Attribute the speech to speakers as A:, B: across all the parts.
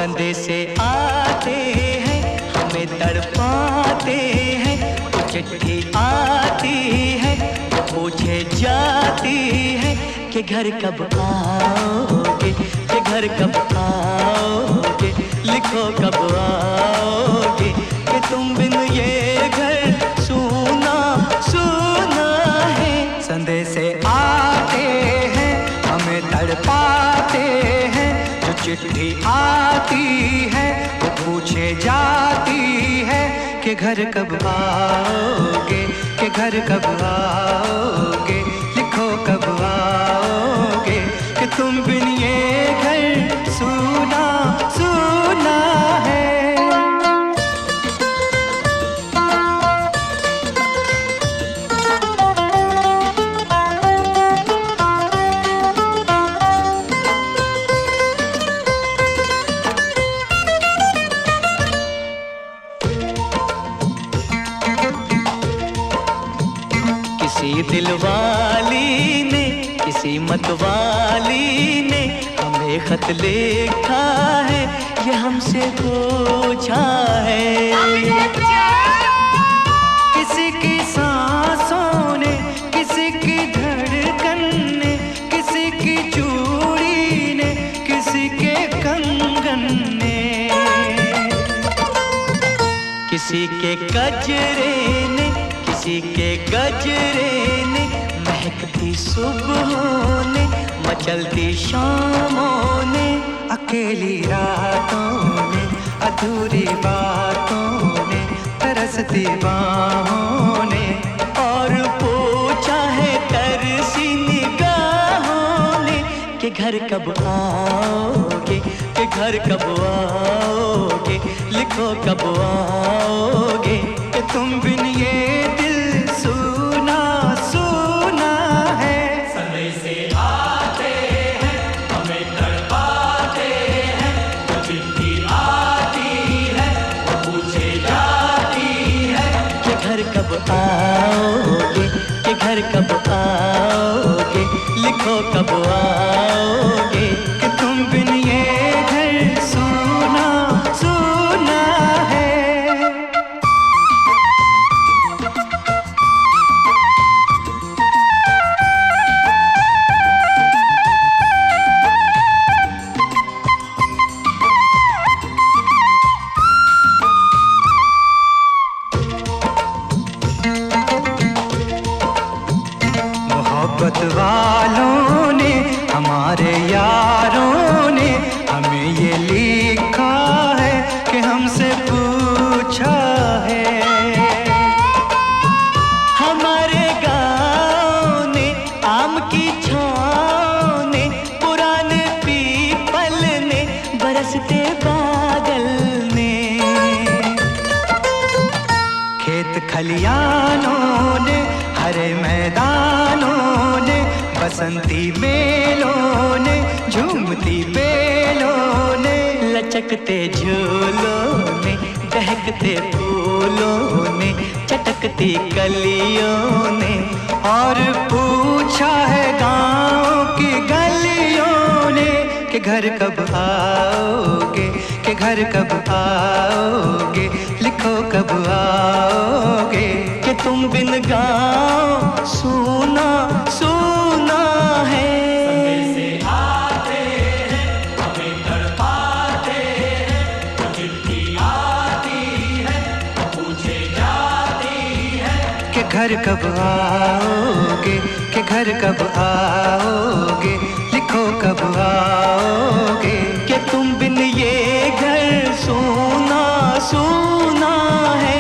A: संदेशे आते हैं हमें तड़पाते हैं, तो चिट्ठी आती है तो पूछे जाती है कि घर कब आओगे, कि घर कब आओगे, लिखो कब आओगे, कि तुम बिन ये घर सूना सूना है। संदेशे आते हैं हमें तड़पाते हैं, जो चिट्ठी आती है वो पूछे जाती है कि घर कब आओगे, कि घर कब आओगे, लिखो कब आओगे, कि तुम बिन ये घर सूना सूना है। किसी दिलवाली ने, किसी मतवाली ने हमें खत लिखा है, ये हमसे पूछा है। किसी की सांसों ने, किसी की धड़कन ने, किसी की चूड़ी ने, किसी के कंगन ने, किसी के गजरे ने, किसी के गजरे ने, महकती सुबहों ने, मचलती शामों ने, अकेली रातों ने, अधूरी बातों ने, तरसती बाहों ने, और पूछा है तरसी निगाहों ने कि घर कब आओगे, कि घर कब आओगे, लिखो कब आओगे, कि तुम बिन ये दिल सूना सूना है।
B: संदेशे आते हैं हमें तड़पाते हैं, जो चिट्ठी आती है वो पूछे जाती है
A: कि घर कब आओगे, कि घर कब आओगे, लिखो कब आओगे, कि तुम बिन ये घर सूना सूना है। मोहब्बत वालों ने, हमारे यारों ने हमें ये लिखा है कि हमसे पूछा है। हमारे गाँव ने, आम की छाँव ने, पुराने पीपल ने, बरसते बादल ने, खेत खलियानों ने, हरे मैदानों ने, बसंती मेलों ने, झूमती बेलों ने, लचकते झूलों ने, दहकते फूलों ने, चटकती कलियों ने, और पूछा है गाँव की गलियों ने कि घर कब आओगे, कि घर कब आओगे, लिखो कब आओगे, कि तुम बिन गाँव सूना सूना है।
B: संदेशे आते हैं हमें तड़पाते हैं, जो चिट्ठी आती है वो पूछे जाती है
A: कि घर कब आओगे, कि घर कब आओगे, लिखो कब आओगे, कि तुम बिन ये घर सूना सूना है।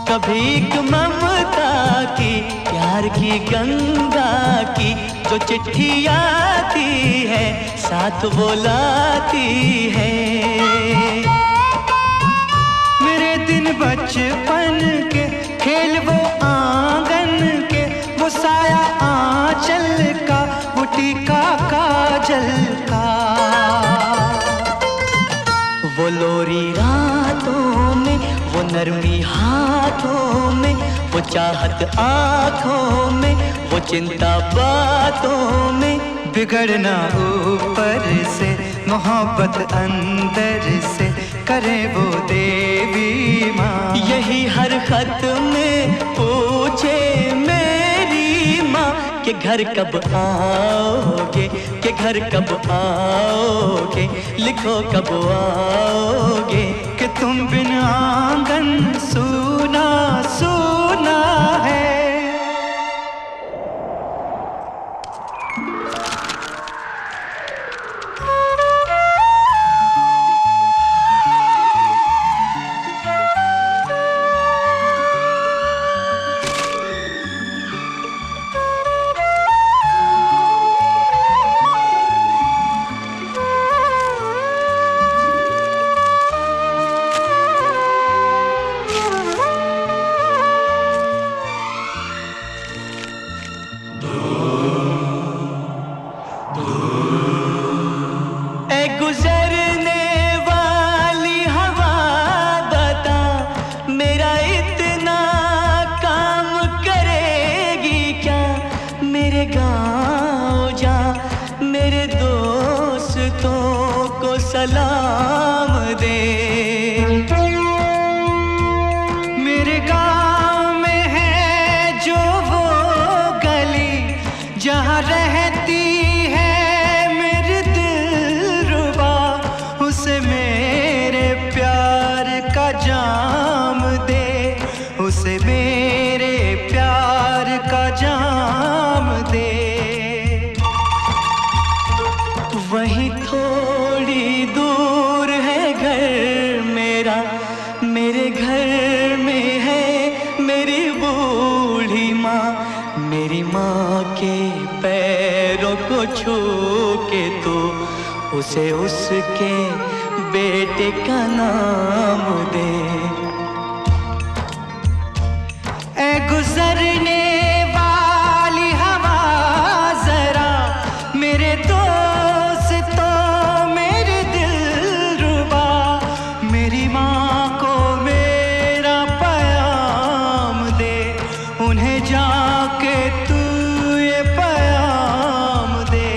A: कभी एक ममता की, प्यार की गंगा की, जो चिट्ठी आती है साथ वो लाती है। मेरे दिन दिन बचपन के खेल वो आंगन के, वो साया आंचल का, वो टीका काजल का, वो लोरी रातों में, वो नरमी हाथों में, वो चाहत आँखों में, वो चिंता बातों में, बिगड़ना ऊपर से मोहब्बत अंदर से, करे वो देवी माँ। यही हर खत में पूछे मेरी माँ कि घर कब आओगे, कि घर कब आओगे, लिखो कब आओगे, कि तुम बिन आंगन सूना सूना है। सलाम दे, मेरे गाँव में है जो वो गली जहाँ रहती है मेरी दिलरुबा, उसे मेरे प्यार का जाम दे, उसे मेरे प्यार का जाम दे। वहीं थोड़ी दूर है घर मेरा, मेरे घर में है मेरी बूढ़ी माँ, मेरी माँ के पैरों को छू के तो उसे उसके बेटे का नाम दे। ऐ गुजरने वाली हवा जरा मेरे मेरी माँ को मेरा प्याम दे, उन्हें जाके तू ये प्याम दे।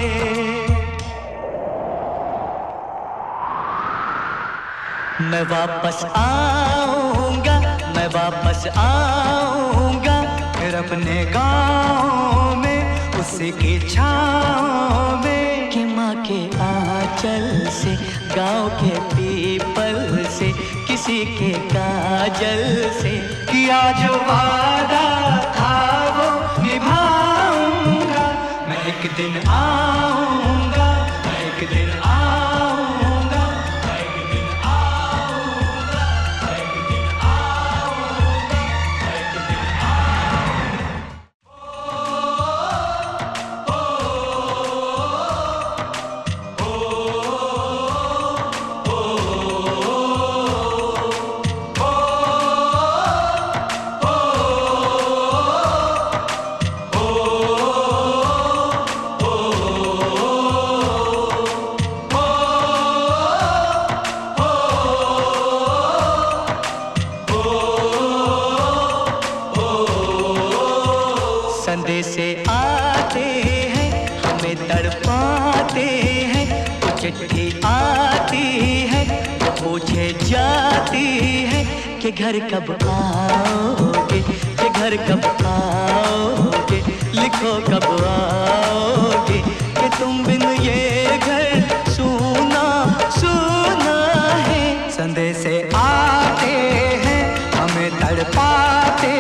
A: मैं वापस आऊँगा, मैं वापस आऊँगा, फिर अपने गाँव में उसी की छाँव में, कि माँ के आंचल से, गाँव के पीपल से, किसी के काजल से, किया जो वादा था वो निभाऊंगा। मैं एक दिन आऊंगा, मैं एक दिन आऊंगा, मैं एक दिन आऊंगा, मैं एक दिन आऊंगा, मैं एक दिन संदेशे आते हैं हमें तड़पाते हैं, तो चिट्ठी आती है तो पूछे जाती है कि घर कब आओगे, कि घर कब आओगे, लिखो कब आओगे, कि तुम बिन ये घर सूना सूना है। संदेशे आते हैं हमें तड़पाते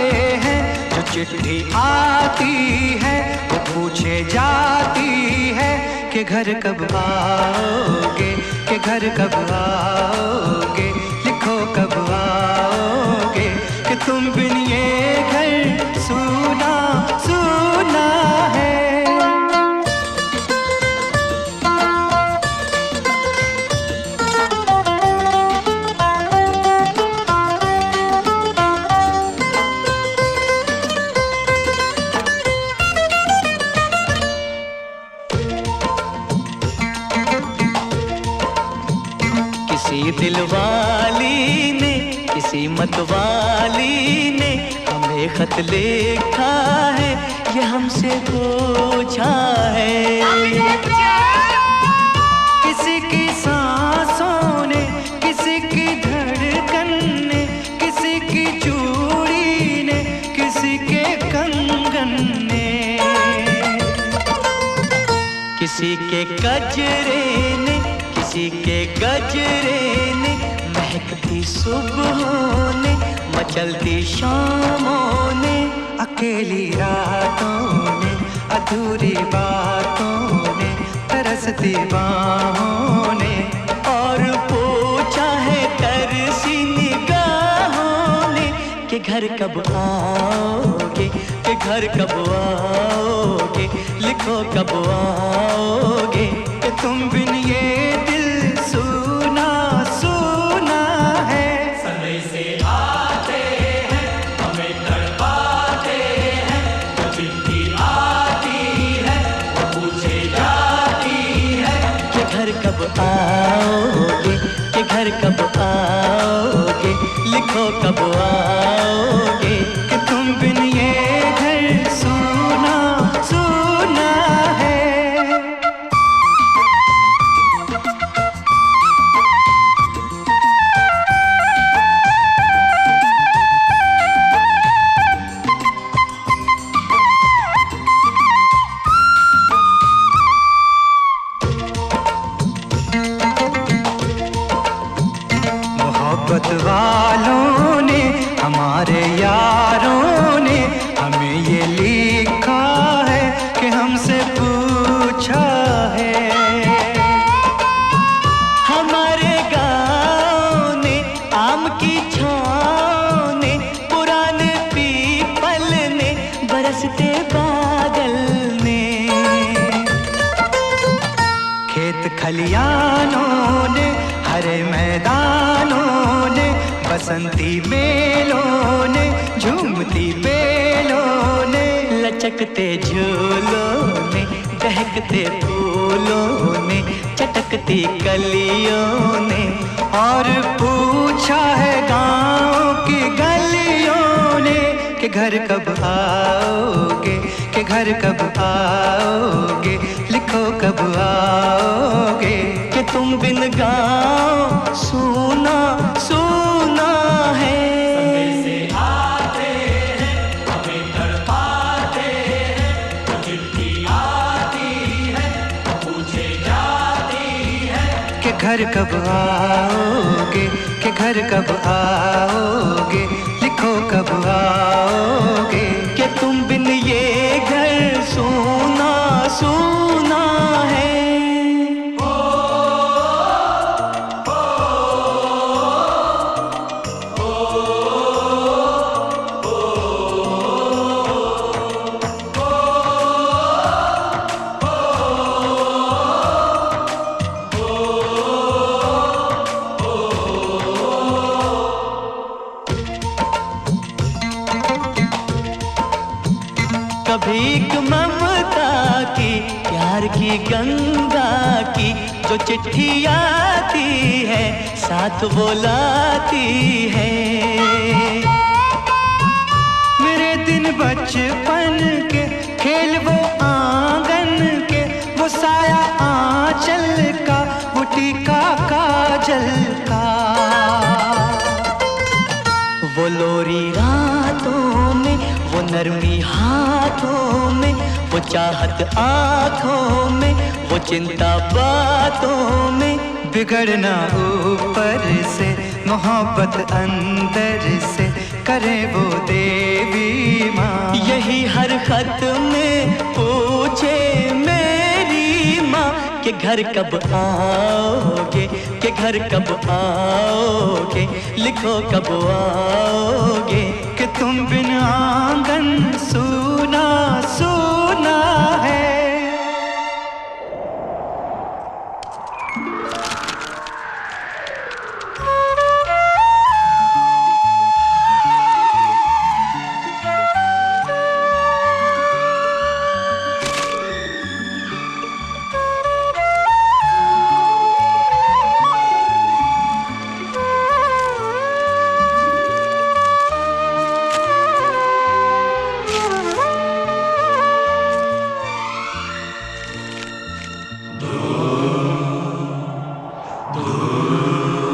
A: हैं, जो चिट्ठी आती है वो पूछे जाती है कि घर कब आओगे, कि घर कब आओगे, लिखो कब आओगे, कि तुम बिन ये घर सूना सूना है। किसी मतवाली ने हमें खत लिखा है, ये हमसे पूछा है। किसी की सांसों ने, किसी की धड़कन ने, किसी की चूड़ी ने, किसी के कंगन ने, किसी के गजरे ने, किसी के गजरे ने, महकती सुबहों ने, मचलती शामों ने, अकेली रातों ने, अधूरी बातों ने, तरसती बाहों ने, और पूछा है तरसी निगाहों ने कि घर कब आओगे, कि घर कब आओगे, लिखो कब आओगे, कि तुम बिन ये दिल सुना सुना है।
B: समय से आते हैं, हमें तड़पाते हैं, जो चिट्ठी आती है वो पूछे जाती है
A: कि घर कब आओगे, कि घर कब आओगे, लिखो कब आओगे, कि तुम बिन ये घर सुना सुना है। मोहब्बत वालों ने, हमारे यारों ने हमें ये लिखा है कि हमसे पूछा है। हमारे गाँव ने, आम की छाँव ने, पुराने पीपल ने, बरसते बादल ने, खेत खलियानों ने, हरे मैदानों ने, बसंती मेलों ने, झूमती बेलों ने, लचकते झूलों ने, दहकते फूलों ने, चटकती कलियों ने, और पूछा है गाँव की गलियों ने कि घर कब आओगे, कि घर कब आओगे, लिखो कब आओगे, कि तुम बिन गाँव सुना सुना है।
B: समय से आते हैं, हमें तड़पाते हैं, जो चिट्ठी आती है वो पूछे जाती है
A: कि घर कब आओगे, कि घर कब आओगे, लिखो कब आओगे, कि तुम बिन ये घर सुना सुना है। कभी एक ममता की, प्यार की गंगा की, जो चिट्ठी आती है साथ वो लाती है। मेरे दिन बचपन के खेल वो आंगन के, वो साया आंचल का, वो टीका काजल का, वो लोरी रातों में, वो नरमी हाथों में, वो चाहत आँखों में, वो चिंता बातों में, बिगड़ना ऊपर से, मोहब्बत अंदर से, करे वो देवी माँ। यही हर खत में पूछे मेरी माँ कि घर कब आओगे, कि घर कब आओगे, लिखो कब आओगे, कि तुम बिन आंगन सुना सुना है।